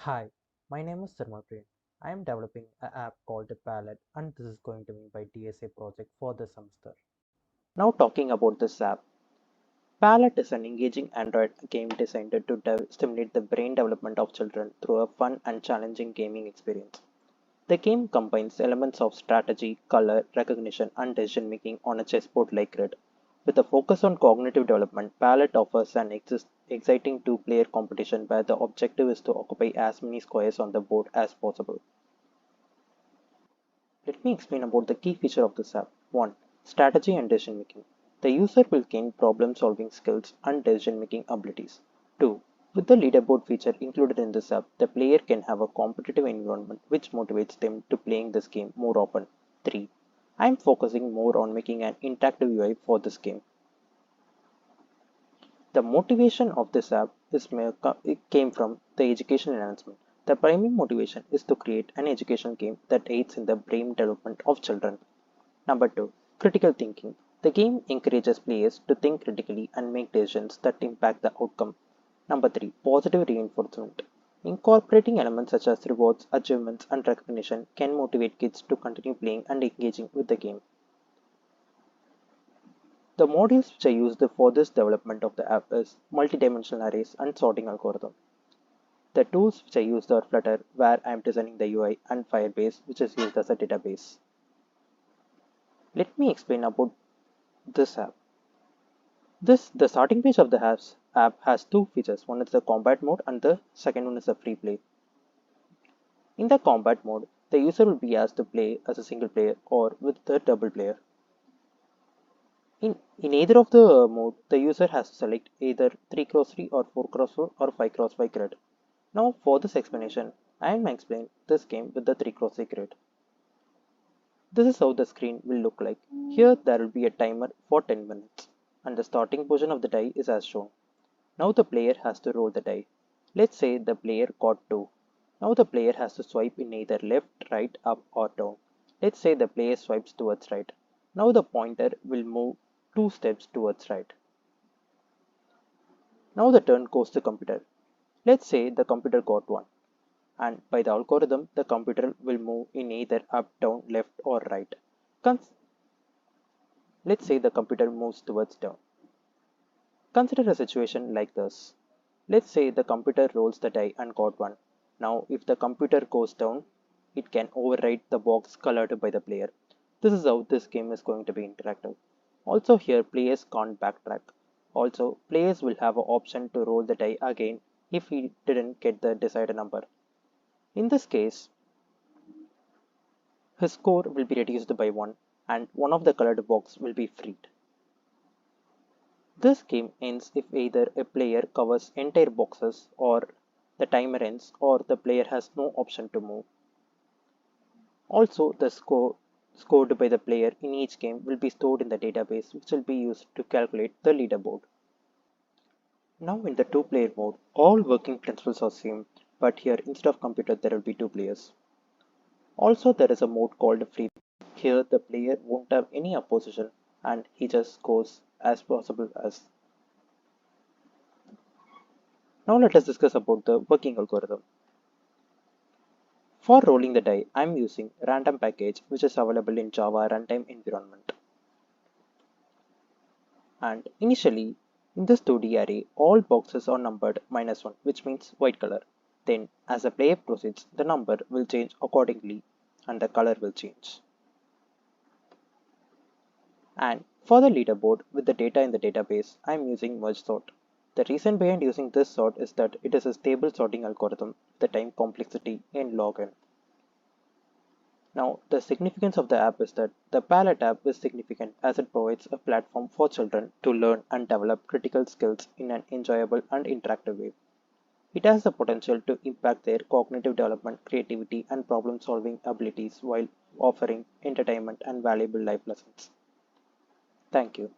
Hi, my name is Sarmapriyan. I am developing an app called Palatte, and this is going to be my DSA project for the semester. Now talking about this app, Palatte is an engaging Android game designed to stimulate the brain development of children through a fun and challenging gaming experience. The game combines elements of strategy, color recognition, and decision making on a chessboard-like grid. With a focus on cognitive development, Palatte offers an exciting two-player competition where the objective is to occupy as many squares on the board as possible. Let me explain about the key feature of this app. 1. Strategy and decision making. The user will gain problem solving skills and decision making abilities. 2. With the leaderboard feature included in this app, the player can have a competitive environment which motivates them to playing this game more often. 3. I am focusing more on making an interactive UI for this game. The motivation of this app it came from the education enhancement. The primary motivation is to create an educational game that aids in the brain development of children. Number 2. Critical thinking. The game encourages players to think critically and make decisions that impact the outcome. Number 3. Positive reinforcement. Incorporating elements such as rewards, achievements, and recognition can motivate kids to continue playing and engaging with the game. The modules which I used for this development of the app is multi-dimensional arrays and sorting algorithm. The tools which I used are Flutter, where I am designing the UI, and Firebase, which is used as a database. Let me explain about this app. The starting page of the app has two features. One is the combat mode and the second one is the free play. In the combat mode, the user will be asked to play as a single player or with the double player. In either of the mode, the user has to select either 3x3 or 4x4 or 5x5 grid. Now for this explanation, I am explain this game with the 3x3 grid. This is how the screen will look like. Here there will be a timer for 10 minutes and the starting position of the die is as shown. Now the player has to roll the die. Let's say the player got 2. Now the player has to swipe in either left, right, up or down. Let's say the player swipes towards right. Now the pointer will move 2 steps towards right. Now the turn goes to computer. Let's say the computer got 1 and by the algorithm the computer will move in either up, down, left or right. Let's say the computer moves towards down. Consider a situation like this. Let's say the computer rolls the die and got 1. Now if the computer goes down, it can overwrite the box colored by the player. This is how this game is going to be interactive. Also here players can't backtrack. Also players will have an option to roll the die again if he didn't get the desired number. In this case, his score will be reduced by 1 and one of the colored box will be freed. This game ends if either a player covers entire boxes or the timer ends or the player has no option to move. Also, the score scored by the player in each game will be stored in the database which will be used to calculate the leaderboard. Now in the two-player mode, all working principles are same, but here instead of computer there will be 2 players. Also there is a mode called free. Here the player won't have any opposition and he just goes as possible as. Now let us discuss about the working algorithm. For rolling the die, I am using random package which is available in Java runtime environment. And initially, in this 2D array, all boxes are numbered -1, which means white color. Then, as the player proceeds, the number will change accordingly and the color will change. And for the leaderboard with the data in the database, I am using merge sort. The reason behind using this sort is that it is a stable sorting algorithm with the time complexity in log n. Now, the significance of the app is that the Palatte app is significant as it provides a platform for children to learn and develop critical skills in an enjoyable and interactive way. It has the potential to impact their cognitive development, creativity, and problem solving abilities while offering entertainment and valuable life lessons. Thank you.